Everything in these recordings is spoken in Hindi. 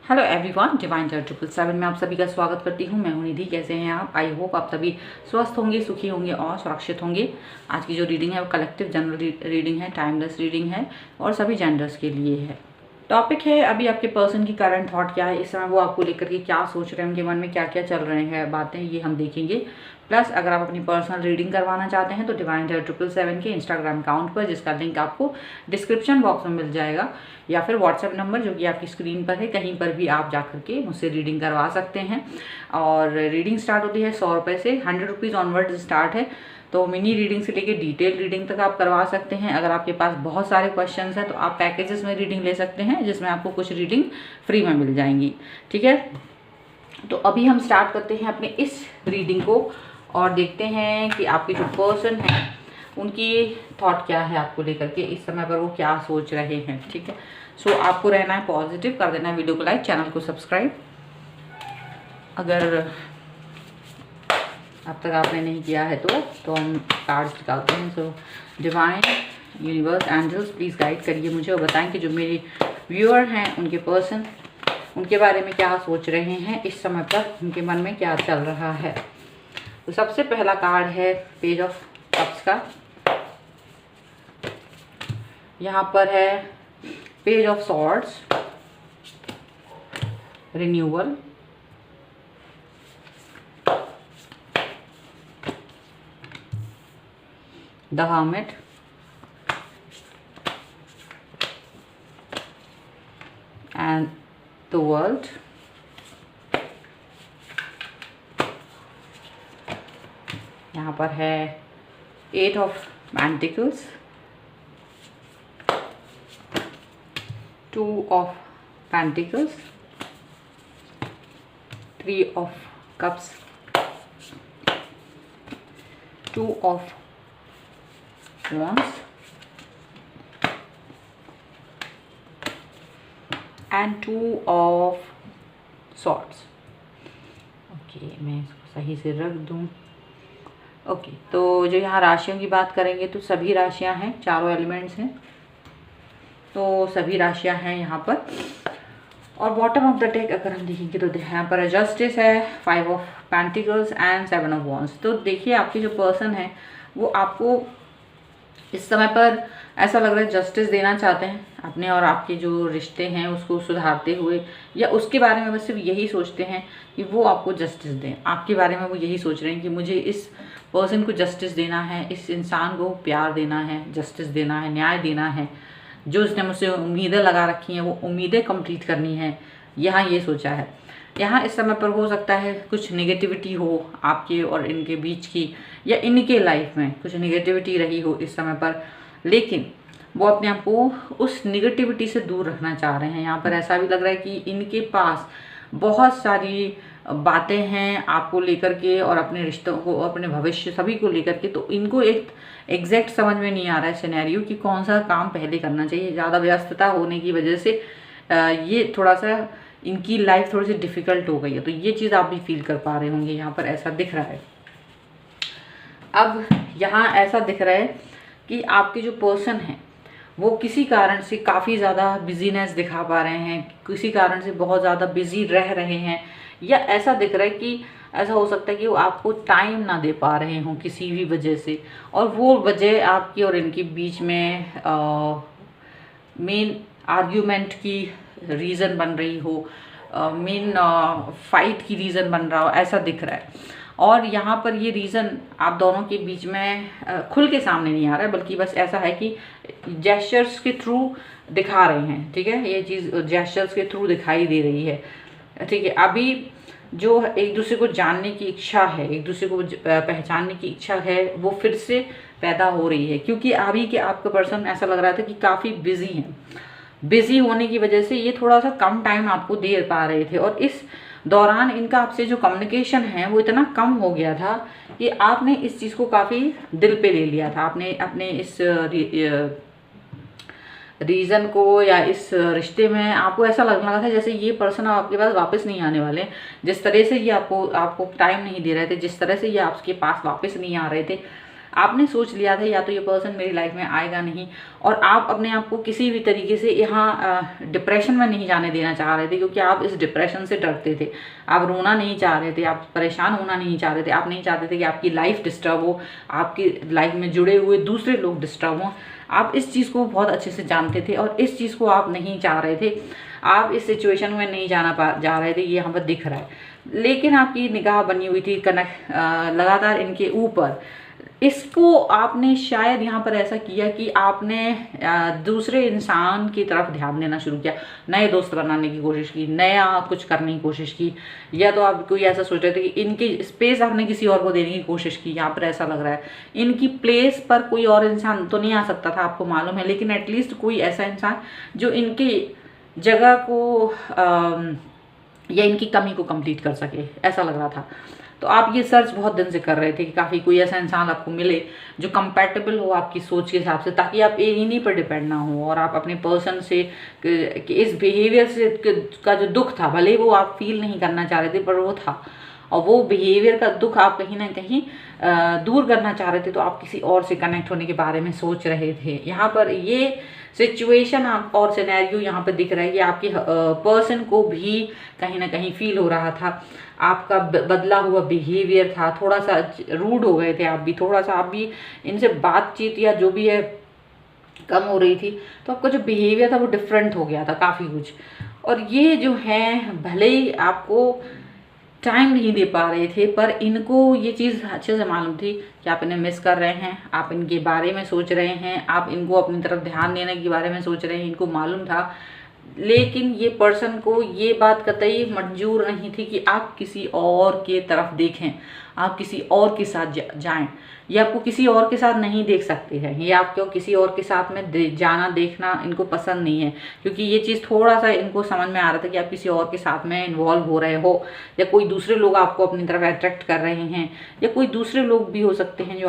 हेलो एवरीवन, डिवाइन चार्ट 777 में आप सभी का स्वागत करती हूँ। मैं हूँ निधि। कैसे हैं आप? आई होप आप सभी स्वस्थ होंगे, सुखी होंगे और सुरक्षित होंगे। आज की जो रीडिंग है वो कलेक्टिव जनरल रीडिंग है, टाइमलेस रीडिंग है और सभी जेंडर्स के लिए है। टॉपिक है अभी आपके पर्सन की करंट थॉट क्या है, इस समय वो आपको लेकर के क्या सोच रहे हैं, उनके मन में क्या क्या चल रहे हैं बातें, ये हम देखेंगे। प्लस अगर आप अपनी पर्सनल रीडिंग करवाना चाहते हैं तो डिवाइन चार्ट 777 के इंस्टाग्राम अकाउंट पर, जिसका लिंक आपको डिस्क्रिप्शन बॉक्स में मिल जाएगा, या फिर व्हाट्सएप नंबर जो कि आपकी स्क्रीन पर है, कहीं पर भी आप जाकर के मुझसे रीडिंग करवा सकते हैं। और रीडिंग स्टार्ट होती है 100 रुपये से, 100 रुपीज़ ऑनवर्ड स्टार्ट है। तो मिनी रीडिंग से लेके डिटेल रीडिंग तक आप करवा सकते हैं। अगर आपके पास बहुत सारे क्वेश्चंस हैं तो आप पैकेजेस में रीडिंग ले सकते हैं, जिसमें आपको कुछ रीडिंग फ्री में मिल जाएंगी। ठीक है, तो अभी हम स्टार्ट करते हैं अपने इस रीडिंग को और देखते हैं कि आपके जो पर्सन है उनकी थॉट क्या है आपको लेकर के, इस समय पर वो क्या सोच रहे हैं। ठीक है, सो आपको रहना है पॉजिटिव, कर देना है वीडियो को लाइक, चैनल को सब्सक्राइब अगर अब तक आपने नहीं किया है तो हम कार्ड्स निकालते हैं। So divine, universe, angels please guide करिए मुझे और बताएं कि जो मेरे व्यूअर हैं उनके पर्सन उनके बारे में क्या सोच रहे हैं, इस समय पर उनके मन में क्या चल रहा है। तो सबसे पहला कार्ड है पेज ऑफ कप्स का। यहाँ पर है page of swords, renewal, the hermit, and the world, यहाँ पर है 8 of pentacles, 2 of pentacles, 3 of cups, 2 of wands and 2 of swords। Okay, मैं इसको सही से रख दूं। ओके, तो जो यहाँ राशियों की बात करेंगे तो सभी राशियां हैं, चारों एलिमेंट्स हैं, तो सभी राशियां हैं यहाँ पर। और बॉटम ऑफ द डेक अगर हम देखेंगे तो यहाँ पर जस्टिस है, 5 of pentacles and 7 of wands। तो देखिए आपके जो पर्सन है वो आपको इस समय पर ऐसा लग रहा है जस्टिस देना चाहते हैं अपने और आपके जो रिश्ते हैं उसको सुधारते हुए, या उसके बारे में बस सिर्फ यही सोचते हैं कि वो आपको जस्टिस दें। आपके बारे में वो यही सोच रहे हैं कि मुझे इस पर्सन को जस्टिस देना है, इस इंसान को प्यार देना है, जस्टिस देना है, न्याय देना है। जो उसने मुझसे उम्मीदें लगा रखी हैं वो उम्मीदें कंप्लीट करनी है, यहाँ ये सोचा है। यहाँ इस समय पर हो सकता है कुछ नेगेटिविटी हो आपके और इनके बीच की, या इनके लाइफ में कुछ नेगेटिविटी रही हो इस समय पर, लेकिन वो अपने आप को उस नेगेटिविटी से दूर रखना चाह रहे हैं। यहाँ पर ऐसा भी लग रहा है कि इनके पास बहुत सारी बातें हैं आपको लेकर के और अपने रिश्तों को, अपने भविष्य सभी को लेकर के। तो इनको एक एग्जैक्ट समझ में नहीं आ रहा है सिनेरियो कि कौन सा काम पहले करना चाहिए। ज़्यादा व्यस्तता होने की वजह से ये थोड़ा सा इनकी लाइफ थोड़ी सी डिफ़िकल्ट हो गई है, तो ये चीज़ आप भी फील कर पा रहे होंगे। यहाँ पर ऐसा दिख रहा है। अब यहाँ ऐसा दिख रहा है कि आपके जो पर्सन हैं वो किसी कारण से काफ़ी ज़्यादा बिजीनेस दिखा पा रहे हैं, किसी कारण से बहुत ज़्यादा बिजी रह रहे हैं, या ऐसा दिख रहा है कि ऐसा हो सकता है कि वो आपको टाइम ना दे पा रहे हों किसी भी वजह से, और वो वजह आपकी और इनके बीच में मेन आर्ग्यूमेंट की रीज़न बन रही हो, मेन फाइट की रीज़न बन रहा हो, ऐसा दिख रहा है। और यहाँ पर ये रीज़न आप दोनों के बीच में खुल के सामने नहीं आ रहा है, बल्कि बस ऐसा है कि जेस्चर्स के थ्रू दिखा रहे हैं। ठीक है, ये चीज़ जेस्चर्स के थ्रू दिखाई दे रही है। ठीक है, अभी जो एक दूसरे को जानने की इच्छा है, एक दूसरे को पहचानने की इच्छा है, वो फिर से पैदा हो रही है, क्योंकि अभी के आपका पर्सन ऐसा लग रहा था कि काफ़ी बिजी हैं। बिजी होने की वजह से ये थोड़ा सा कम टाइम आपको दे पा रहे थे, और इस दौरान इनका आपसे जो कम्युनिकेशन है वो इतना कम हो गया था कि आपने इस चीज़ को काफ़ी दिल पे ले लिया था। आपने अपने इस रीज़न को या इस रिश्ते में आपको ऐसा लगने लगा था जैसे ये पर्सन आपके पास वापस नहीं आने वाले। जिस तरह से ये आपको टाइम नहीं दे रहे थे, जिस तरह से ये आपके पास वापस नहीं आ रहे थे, आपने सोच लिया था या तो ये पर्सन मेरी लाइफ में आएगा नहीं, और आप अपने आप को किसी भी तरीके से यहाँ डिप्रेशन में नहीं जाने देना चाह रहे थे, क्योंकि आप इस डिप्रेशन से डरते थे। आप रोना नहीं चाह रहे थे, आप परेशान होना नहीं चाह रहे थे, आप नहीं चाहते थे कि आपकी लाइफ डिस्टर्ब हो, आपकी लाइफ में जुड़े हुए दूसरे लोग डिस्टर्ब हों। आप इस चीज़ को बहुत अच्छे से जानते थे और इस चीज़ को आप नहीं चाह रहे थे। आप इस सिचुएशन में नहीं जा रहे थे, ये यहाँ पर दिख रहा है। लेकिन आपकी निगाह बनी हुई थी लगातार इनके ऊपर। इसको आपने शायद यहाँ पर ऐसा किया कि आपने दूसरे इंसान की तरफ ध्यान देना शुरू किया, नए दोस्त बनाने की कोशिश की, नया कुछ करने की कोशिश की, या तो आप कोई ऐसा सोच रहे थे कि इनकी स्पेस आपने किसी और को देने की कोशिश की। यहाँ पर ऐसा लग रहा है इनकी प्लेस पर कोई और इंसान तो नहीं आ सकता था, आपको मालूम है, लेकिन एटलीस्ट कोई ऐसा इंसान जो इनकी जगह को या इनकी कमी को कंप्लीट कर सके, ऐसा लग रहा था। तो आप ये सर्च बहुत दिन से कर रहे थे कि काफ़ी कोई ऐसा इंसान आपको मिले जो कंपैटिबल हो आपकी सोच के हिसाब से, ताकि आप इन्हीं पर डिपेंड ना हो और आप अपने पर्सन से कि इस बिहेवियर से का जो दुख था, भले वो आप फील नहीं करना चाह रहे थे पर वो था, और वो बिहेवियर का दुख आप कहीं ना कहीं दूर करना चाह रहे थे। तो आप किसी और से कनेक्ट होने के बारे में सोच रहे थे। यहाँ पर ये सिचुएशन आप और सिनेरियो यहाँ पर दिख रहा है कि आपके पर्सन को भी कहीं ना कहीं फील हो रहा था, आपका बदला हुआ बिहेवियर था, थोड़ा सा रूड हो गए थे आप भी, थोड़ा सा आप भी इनसे बातचीत या जो भी है कम हो रही थी, तो आपका जो बिहेवियर था वो डिफरेंट हो गया था काफ़ी कुछ। और ये जो है भले ही आपको टाइम नहीं दे पा रहे थे, पर इनको ये चीज़ अच्छे से मालूम थी कि आप इन्हें मिस कर रहे हैं, आप इनके बारे में सोच रहे हैं, आप इनको अपनी तरफ ध्यान देने के बारे में सोच रहे हैं, इनको मालूम था। लेकिन ये पर्सन को ये बात कतई मंजूर नहीं थी कि आप किसी और के तरफ देखें, आप किसी और के साथ जाएं। ये आपको किसी और के साथ नहीं देख सकते हैं, ये आपको किसी और के साथ में जाना देखना इनको पसंद नहीं है, क्योंकि ये चीज़ थोड़ा सा इनको समझ में आ रहा था कि आप किसी और के साथ में इन्वॉल्व हो रहे हो, या कोई दूसरे लोग आपको अपनी तरफ अट्रैक्ट कर रहे हैं, या कोई दूसरे लोग भी हो सकते हैं जो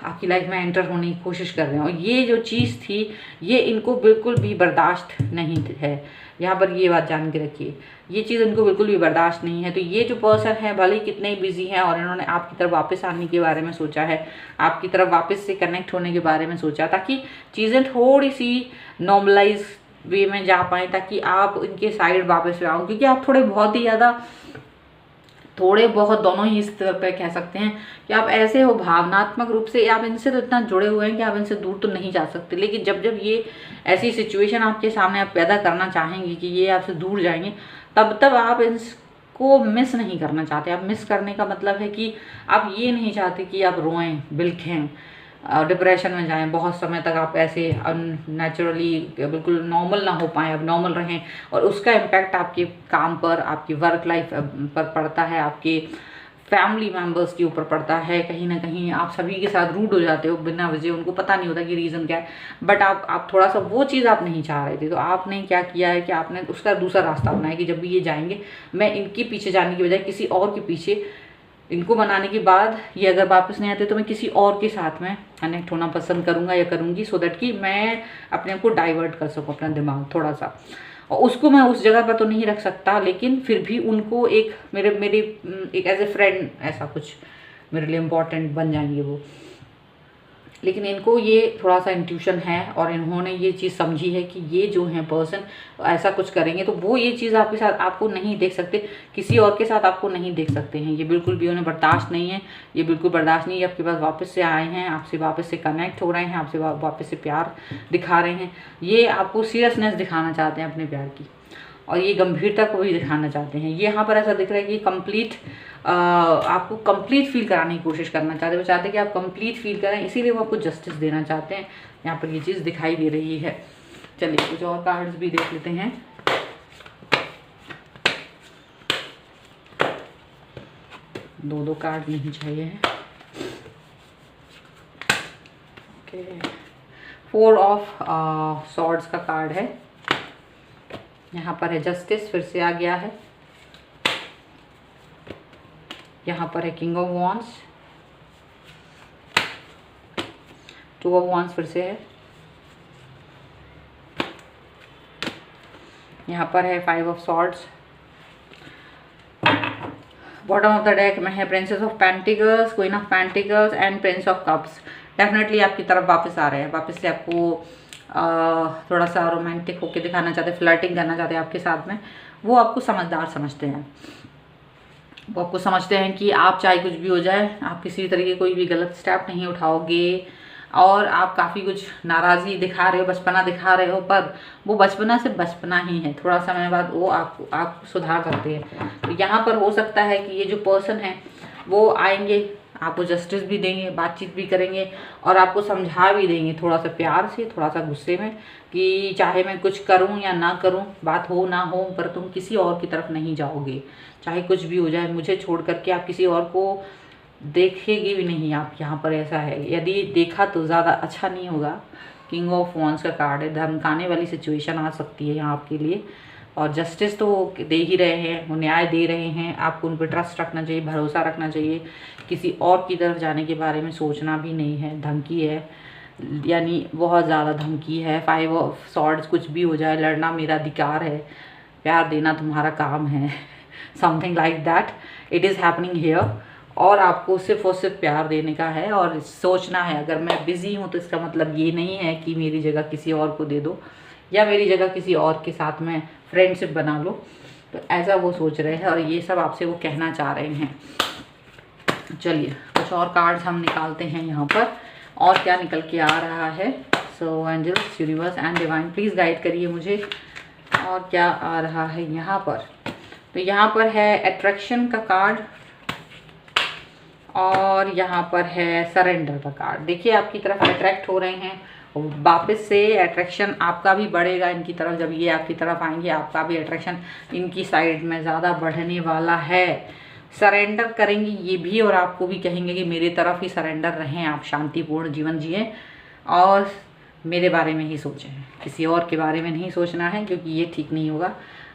आपकी लाइफ में एंटर होने की कोशिश कर रहे हैं। और ये जो चीज़ थी ये इनको बिल्कुल भी बर्दाश्त नहीं है। यहाँ पर ये बात जान के रखिए, ये चीज़ इनको बिल्कुल भी बर्दाश्त नहीं है। तो ये जो पर्सन है भले ही कितने ही बिजी हैं और इन्होंने आपकी तरफ वापस आने के बारे में सोचा है, आपकी तरफ वापस से कनेक्ट होने के बारे में सोचा, ताकि चीज़ें थोड़ी सी नॉर्मलाइज वे में जा पाएँ, ताकि आप इनके साइड वापस आओ, क्योंकि आप थोड़े बहुत दोनों ही इस तरह पे कह सकते हैं कि आप ऐसे हो भावनात्मक रूप से आप इनसे तो इतना जुड़े हुए हैं कि आप इनसे दूर तो नहीं जा सकते। लेकिन जब ये ऐसी सिचुएशन आपके सामने आप पैदा करना चाहेंगे कि ये आपसे दूर जाएंगे, तब आप इनको मिस नहीं करना चाहते। आप मिस करने का मतलब है कि आप ये नहीं चाहते कि आप रोएं, बिलखें, डिप्रेशन में जाएं, बहुत समय तक आप ऐसे अननेचुरली बिल्कुल नॉर्मल ना हो पाएँ, अब नॉर्मल रहें, और उसका इम्पैक्ट आपके काम पर, आपकी वर्क लाइफ पर पड़ता है, आपके फैमिली मेम्बर्स के ऊपर पड़ता है। कहीं ना कहीं आप सभी के साथ रूड हो जाते हो बिना वजह, उनको पता नहीं होता कि रीज़न क्या है, बट आप थोड़ा सा वो चीज़ आप नहीं चाह रहे थे। तो आपने क्या किया है कि आपने उसका दूसरा रास्ता अपनाया कि जब भी ये जाएंगे मैं इनके पीछे जाने की बजाय किसी और के पीछे, इनको बनाने के बाद ये अगर वापस नहीं आते तो मैं किसी और के साथ में कनेक्ट होना पसंद करूँगा या करूँगी, सो दैट कि मैं अपने आप को डाइवर्ट कर सकूँ, अपना दिमाग थोड़ा सा। और उसको मैं उस जगह पर तो नहीं रख सकता, लेकिन फिर भी उनको एक मेरे एक एज ए फ्रेंड ऐसा कुछ मेरे लिए इम्पोर्टेंट बन जाएंगे वो। लेकिन इनको ये थोड़ा सा इंट्यूशन है और इन्होंने ये चीज़ समझी है कि ये जो है पर्सन ऐसा कुछ करेंगे, तो वो ये चीज़ आपके साथ आपको नहीं देख सकते, किसी और के साथ आपको नहीं देख सकते हैं। ये बिल्कुल भी उन्हें बर्दाश्त नहीं है, ये बिल्कुल बर्दाश्त नहीं है। आपके पास वापस से आए हैं, आपसे वापस से कनेक्ट हो रहे हैं, आपसे वापस से प्यार दिखा रहे हैं, ये आपको सीरियसनेस दिखाना चाहते हैं अपने प्यार की, और ये गंभीरता को भी दिखाना चाहते हैं। ये यहाँ पर ऐसा दिख रहा है कि कंप्लीट आपको कंप्लीट फील कराने की कोशिश करना चाहते हैं। वो चाहते हैं कि आप कंप्लीट फील करें, इसीलिए वो आपको जस्टिस देना चाहते हैं। यहाँ पर ये चीज़ दिखाई दे रही है। चलिए कुछ और कार्ड्स भी देख लेते हैं। दो कार्ड नहीं चाहिए है। ओके, 4 ऑफ सॉर्ड्स का कार्ड है। यहाँ पर है जस्टिस, फिर से आ गया है। यहाँ पर है king of wands, 2 of wands फिर से है। यहाँ पर है 5 of swords, bottom of the deck में है princess of pentacles, queen of pentacles and Prince of cups. Definitely आपकी तरफ वापस आ रहे हैं, वापस से आपको थोड़ा सा रोमांटिक होके दिखाना चाहते हैं, फ्लर्टिंग करना चाहते हैं आपके साथ में। वो आपको समझदार समझते हैं, वो आपको समझते हैं कि आप चाहे कुछ भी हो जाए, आप किसी तरीके कोई भी गलत स्टेप नहीं उठाओगे, और आप काफ़ी कुछ नाराज़गी दिखा रहे हो, बचपना दिखा रहे हो, पर वो बचपना से बचपना ही है, थोड़ा समय बाद वो आप सुधार सकते हैं। तो यहाँ पर हो सकता है कि ये जो पर्सन है वो आएंगे, आपको जस्टिस भी देंगे, बातचीत भी करेंगे, और आपको समझा भी देंगे थोड़ा सा प्यार से, थोड़ा सा गुस्से में, कि चाहे मैं कुछ करूं या ना करूं, बात हो ना हो, पर तुम किसी और की तरफ नहीं जाओगे, चाहे कुछ भी हो जाए, मुझे छोड़ करके आप किसी और को देखेगी भी नहीं। आप यहाँ पर ऐसा है, यदि देखा तो ज़्यादा अच्छा नहीं होगा। किंग ऑफ वॉन्स का कार्ड है, धमकाने वाली सिचुएशन आ सकती है यहाँ आपके लिए, और जस्टिस तो दे ही रहे हैं, वो न्याय दे रहे हैं, आपको उन पर ट्रस्ट रखना चाहिए, भरोसा रखना चाहिए, किसी और की तरफ जाने के बारे में सोचना भी नहीं है। धमकी है, यानी बहुत ज़्यादा धमकी है। 5 ऑफ सॉर्ड्स, कुछ भी हो जाए, लड़ना मेरा अधिकार है, प्यार देना तुम्हारा काम है, something like that it is happening here. और आपको सिर्फ और सिर्फ प्यार देने का है, और सोचना है अगर मैं बिज़ी हूँ तो इसका मतलब ये नहीं है कि मेरी जगह किसी और को दे दो, या मेरी जगह किसी और के साथ में फ्रेंडशिप बना लो। तो ऐसा वो सोच रहे हैं, और ये सब आपसे वो कहना चाह रहे हैं। चलिए कुछ और कार्ड्स हम निकालते हैं यहाँ पर, और क्या निकल के आ रहा है। So angels, universe and divine please guide करिए मुझे, और क्या आ रहा है यहाँ पर। तो यहाँ पर है अट्रैक्शन का कार्ड, और यहाँ पर है सरेंडर का कार्ड। देखिए आपकी तरफ अट्रैक्ट हो रहे हैं, वापस से अट्रैक्शन आपका भी बढ़ेगा इनकी तरफ। जब ये आपकी तरफ आएंगे, आपका भी अट्रैक्शन इनकी साइड में ज़्यादा बढ़ने वाला है। सरेंडर करेंगी ये भी, और आपको भी कहेंगे कि मेरे तरफ ही सरेंडर रहें, आप शांतिपूर्ण जीवन जिएं, और मेरे बारे में ही सोचें, किसी और के बारे में नहीं सोचना है, क्योंकि ये ठीक नहीं होगा।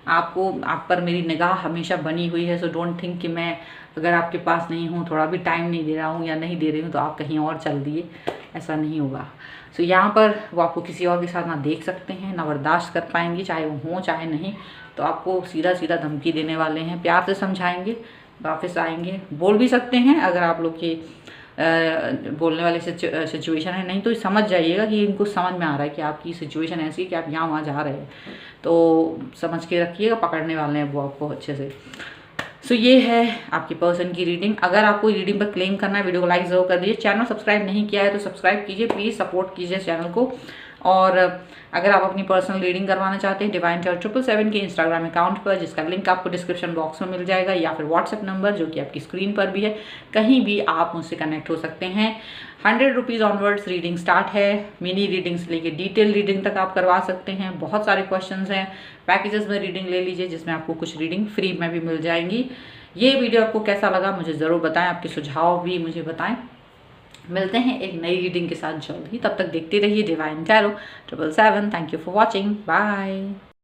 आपको, आप पर मेरी निगाह हमेशा बनी हुई है। सो डोंट थिंक कि मैं अगर आपके पास नहीं हूँ, थोड़ा भी टाइम नहीं दे रहा हूँ या नहीं दे रही हूँ, तो आप कहीं और चल दिए, ऐसा नहीं होगा। सो यहाँ पर वो आपको किसी और के साथ ना देख सकते हैं, ना बर्दाश्त कर पाएंगे, चाहे वो हों चाहे नहीं। तो आपको सीधा सीधा धमकी देने वाले हैं, प्यार से समझाएंगे, वापस आएंगे, बोल भी सकते हैं अगर आप लोग की बोलने वाली सिचुएशन है। नहीं तो समझ जाइएगा कि इनको समझ में आ रहा है कि आपकी सिचुएशन ऐसी है कि आप यहाँ वहाँ जा रहे हैं, तो समझ के रखिएगा, पकड़ने वाले हैं वो आपको अच्छे से। सो ये है आपके पर्सन की रीडिंग। अगर आपको रीडिंग पर क्लेम करना है, वीडियो को लाइक जरूर कर दीजिए। चैनल सब्सक्राइब नहीं किया है तो सब्सक्राइब कीजिए, प्लीज़ सपोर्ट कीजिए चैनल को। और अगर आप अपनी पर्सनल रीडिंग करवाना चाहते हैं, डिवाइन टारot 777 के इंस्टाग्राम अकाउंट पर, जिसका लिंक आपको डिस्क्रिप्शन बॉक्स में मिल जाएगा, या फिर व्हाट्सएप नंबर जो कि आपकी स्क्रीन पर भी है, कहीं भी आप मुझसे कनेक्ट हो सकते हैं। 100 रुपीज़ ऑनवर्ड्स रीडिंग स्टार्ट है। मिनी रीडिंग से लेके डिटेल रीडिंग तक आप करवा सकते हैं। बहुत सारे क्वेश्चंस हैं, पैकेजेस में रीडिंग ले लीजिए, जिसमें आपको कुछ रीडिंग फ्री में भी मिल जाएंगी। ये वीडियो आपको कैसा लगा मुझे ज़रूर बताएं, आपके सुझाव भी मुझे बताएं। मिलते हैं एक नई रीडिंग के साथ जल्द ही, तब तक देखते रहिए divine tarot 777। Thank you for watching, bye.